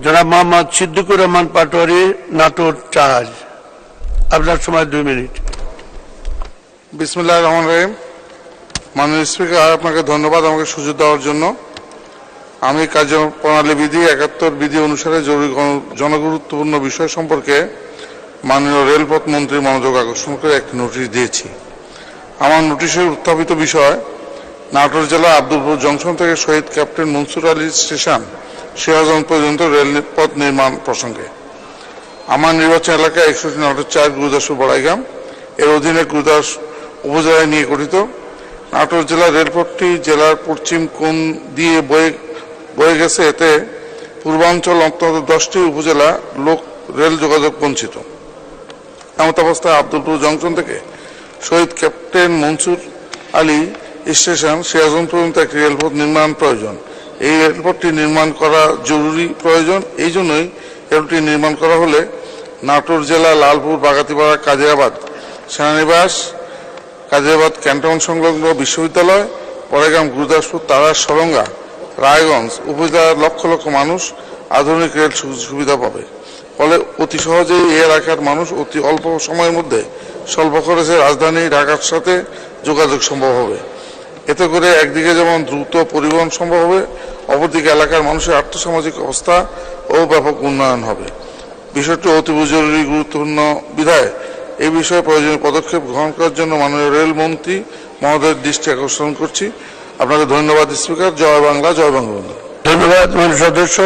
জনাব মোহাম্মদ সিদ্দিকুর রহমান পাটোয়ারি, নাটোর জাহাজ। আপনার সময় 2 মিনিট। বিসমিল্লাহির রহমানির রহিম। মাননীয় স্পিকার, আপনাকে ধন্যবাদ আমাকে সুযোগ দেওয়ার জন্য। আমি কার্যপ্রণালী বিধি 71 বিধি অনুসারে জরুরি জনগুরুত্বপূর্ণ বিষয় সম্পর্কে মাননীয় রেলপথ মন্ত্রীর মনোযোগ আকর্ষণ করে একটি নোটিশ দিয়েছি। আমার নোটিশের উত্থাপিত বিষয় নাটোর জেলা আব্দুলপুর জংশন থেকে শহীদ ক্যাপ্টেন মনসুর আলী স্টেশন সিরাজগঞ্জ পর্যন্ত রেলপথ নির্মাণ প্রসঙ্গে। আমার নির্বাচন এলাকা 61 নাটোর 4 গুরুদাসপুর বড়াইগ্রাম এর অধীনে গুরুদাস উপজেলায় নিয়ে গঠিত। নাটোর জেলার রেলপথটি জেলার পশ্চিম কোণ দিয়ে বয়ে গেছে। এতে পূর্বাঞ্চল অন্তত 10টি উপজেলা লোক রেল যোগাযোগ বঞ্চিত। এমত অবস্থায় আব্দুলপুর জংশন থেকে শহীদ ক্যাপ্টেন মনসুর আলী স্টেশন সিরাজগঞ্জ পর্যন্ত একটি রেলপথ নির্মাণ প্রয়োজন। এই রেলপথটি নির্মাণ করা জরুরি প্রয়োজন। এই জন্যই রেলপথটি নির্মাণ করা হলে নাটোর জেলা লালপুর, বাগাতিপাড়া, কাজিরাবাদ সেনানিবাস, কাজিরাবাদ ক্যান্টনমেন্ট সংলগ্ন বিশ্ববিদ্যালয়, বড়াইগ্রাম, গুরুদাসপুর, তারাস, সরঙ্গা, রায়গঞ্জ উপজেলার লক্ষ লক্ষ মানুষ আধুনিক রেল সুবিধা পাবে। ফলে অতি সহজেই এই এলাকার মানুষ অতি অল্প সময়ের মধ্যে স্বল্প খরচে রাজধানী ঢাকার সাথে যোগাযোগ সম্ভব হবে। এতে করে একদিকে যেমন দ্রুত পরিবহন সম্ভব হবে, অপরদিকে এলাকার মানুষের আর্থসামাজিক অবস্থা ও ব্যাপক উন্নয়ন হবে। বিষয়টি অতীব জরুরি গুরুত্বপূর্ণ বিধায় এই বিষয়ে প্রয়োজনীয় পদক্ষেপ গ্রহণ করার জন্য মাননীয় রেলমন্ত্রী মহোদয়ের দৃষ্টি আকর্ষণ করছি। আপনাকে ধন্যবাদ স্পিকার। জয় বাংলা, জয় বঙ্গবন্ধু। ধন্যবাদ মাননীয় সদস্য।